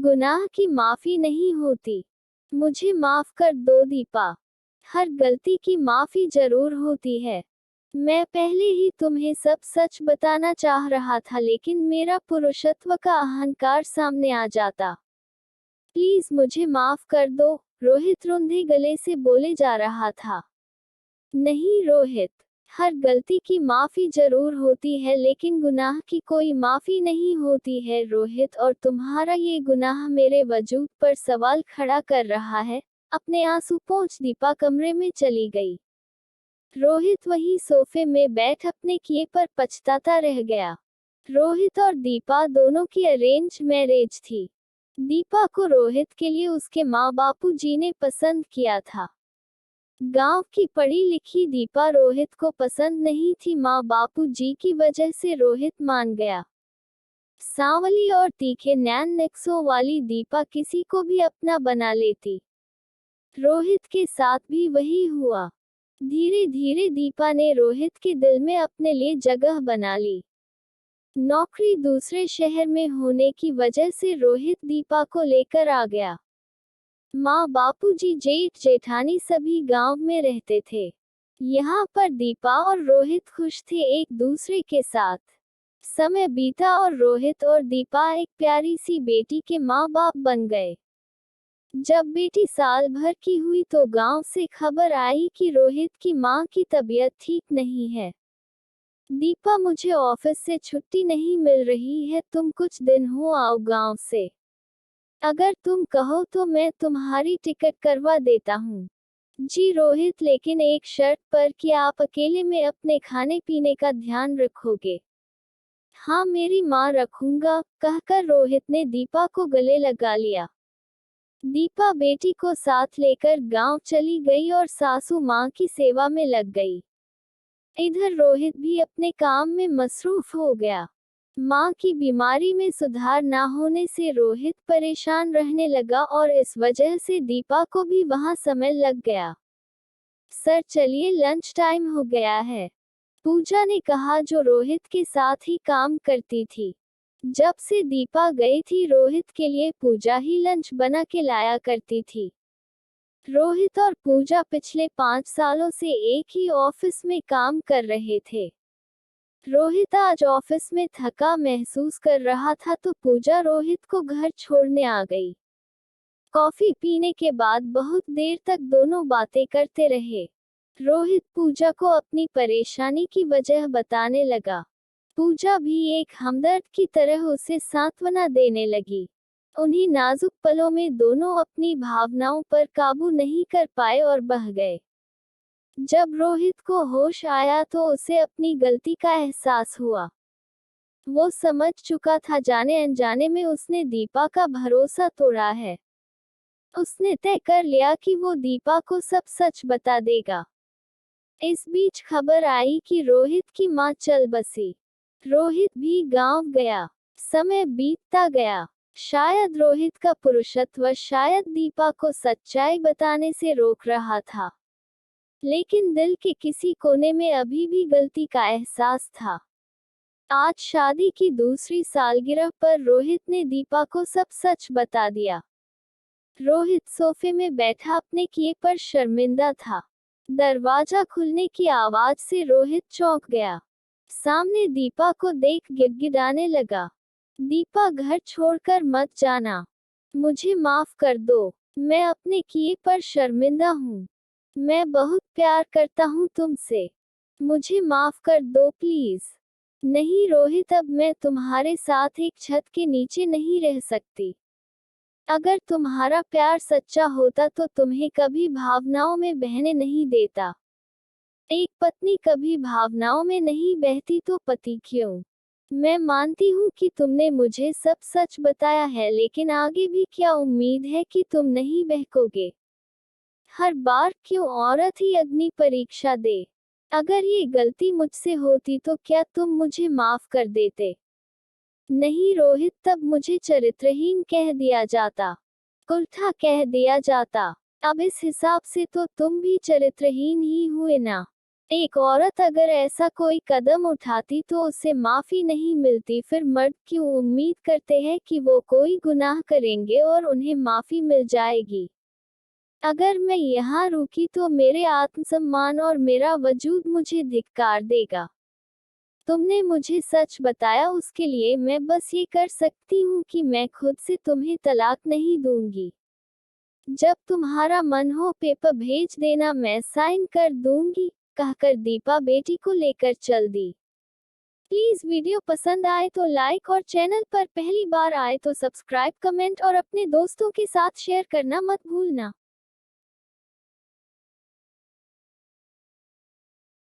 गुनाह की माफी नहीं होती। मुझे माफ कर दो दीपा। हर गलती की माफी जरूर होती है। मैं पहले ही तुम्हें सब सच बताना चाह रहा था, लेकिन मेरा पुरुषत्व का अहंकार सामने आ जाता। प्लीज मुझे माफ कर दो, रोहित रुंधे गले से बोले जा रहा था। नहीं रोहित, हर गलती की माफी जरूर होती है, लेकिन गुनाह की कोई माफी नहीं होती है रोहित, और तुम्हारा ये गुनाह मेरे वजूद पर सवाल खड़ा कर रहा है। अपने आंसू पोंछ दीपा कमरे में चली गई। रोहित वहीं सोफे में बैठ अपने किए पर पछताता रह गया। रोहित और दीपा दोनों की अरेंज मैरिज थी। दीपा को रोहित के लिए उसके माँ बापू जी ने पसंद किया था। गांव की पढ़ी लिखी दीपा रोहित को पसंद नहीं थी। माँ बापू जी की वजह से रोहित मान गया। सांवली और तीखे नैन नक्शों वाली दीपा किसी को भी अपना बना लेती। रोहित के साथ भी वही हुआ। धीरे धीरे दीपा ने रोहित के दिल में अपने लिए जगह बना ली। नौकरी दूसरे शहर में होने की वजह से रोहित दीपा को लेकर आ गया। माँ बापूजी जेठ जेठानी सभी गांव में रहते थे। यहाँ पर दीपा और रोहित खुश थे एक दूसरे के साथ। समय बीता और रोहित और दीपा एक प्यारी सी बेटी के माँ बाप बन गए। जब बेटी साल भर की हुई तो गांव से खबर आई कि रोहित की मां की तबीयत ठीक नहीं है। दीपा, मुझे ऑफिस से छुट्टी नहीं मिल रही है, तुम कुछ दिन हो आओ गांव से। अगर तुम कहो तो मैं तुम्हारी टिकट करवा देता हूँ। जी रोहित, लेकिन एक शर्त पर कि आप अकेले में अपने खाने पीने का ध्यान रखोगे। हाँ मेरी माँ रखूंगा, कहकर रोहित ने दीपा को गले लगा लिया। दीपा बेटी को साथ लेकर गांव चली गई और सासू मां की सेवा में लग गई। इधर रोहित भी अपने काम में मसरूफ हो गया। मां की बीमारी में सुधार न होने से रोहित परेशान रहने लगा और इस वजह से दीपा को भी वहां समय लग गया। सर चलिए, लंच टाइम हो गया है, पूजा ने कहा, जो रोहित के साथ ही काम करती थी। जब से दीपा गई थी रोहित के लिए पूजा ही लंच बना के लाया करती थी। रोहित और पूजा पिछले 5 सालों से एक ही ऑफिस में काम कर रहे थे। रोहित आज ऑफिस में थका महसूस कर रहा था तो पूजा रोहित को घर छोड़ने आ गई। कॉफी पीने के बाद बहुत देर तक दोनों बातें करते रहे। रोहित पूजा को अपनी परेशानी की वजह बताने लगा। पूजा भी एक हमदर्द की तरह उसे सांत्वना देने लगी। उन्हीं नाजुक पलों में दोनों अपनी भावनाओं पर काबू नहीं कर पाए और बह गए। जब रोहित को होश आया तो उसे अपनी गलती का एहसास हुआ। वो समझ चुका था जाने अनजाने में उसने दीपा का भरोसा तोड़ा है। उसने तय कर लिया कि वो दीपा को सब सच बता देगा। इस बीच खबर आई कि रोहित की मां चल बसी। रोहित भी गांव गया। समय बीतता गया। शायद रोहित का पुरुषत्व शायद दीपा को सच्चाई बताने से रोक रहा था, लेकिन दिल के किसी कोने में अभी भी गलती का एहसास था। आज शादी की दूसरी सालगिरह पर रोहित ने दीपा को सब सच बता दिया। रोहित सोफे में बैठा अपने किए पर शर्मिंदा था। दरवाजा खुलने की आवाज से रोहित चौंक गया। सामने दीपा को देख गिड़गिड़ाने लगा। दीपा, घर छोड़कर मत जाना। मुझे माफ कर दो, मैं अपने किए पर शर्मिंदा हूँ। मैं बहुत प्यार करता हूँ तुमसे। मुझे माफ कर दो प्लीज। नहीं रोहित, अब मैं तुम्हारे साथ एक छत के नीचे नहीं रह सकती। अगर तुम्हारा प्यार सच्चा होता तो तुम्हें कभी भावनाओं में बहने नहीं देता। एक पत्नी कभी भावनाओं में नहीं बहती तो पति क्यों? मैं मानती हूँ कि तुमने मुझे सब सच बताया है, लेकिन आगे भी क्या उम्मीद है कि तुम नहीं बहकोगे? हर बार क्यों औरत ही अग्नि परीक्षा दे? अगर ये गलती मुझसे होती तो क्या तुम मुझे माफ कर देते? नहीं रोहित, तब मुझे चरित्रहीन कह दिया जाता, कुल्ठा कह दिया जाता। अब इस हिसाब से तो तुम भी चरित्रहीन ही हुए ना। एक औरत अगर ऐसा कोई कदम उठाती तो उसे माफी नहीं मिलती, फिर मर्द क्यों उम्मीद करते हैं कि वो कोई गुनाह करेंगे और उन्हें माफी मिल जाएगी। अगर मैं यहाँ रुकी तो मेरे आत्मसम्मान और मेरा वजूद मुझे धिक्कार देगा। तुमने मुझे सच बताया, उसके लिए मैं बस ये कर सकती हूँ कि मैं खुद से तुम्हें तलाक नहीं दूंगी। जब तुम्हारा मन हो पेपर भेज देना, मैं साइन कर दूंगी, कहकर दीपा बेटी को लेकर चल दी। प्लीज वीडियो पसंद आए तो लाइक और चैनल पर पहली बार आए तो सब्सक्राइब, कमेंट और अपने दोस्तों के साथ शेयर करना मत भूलना।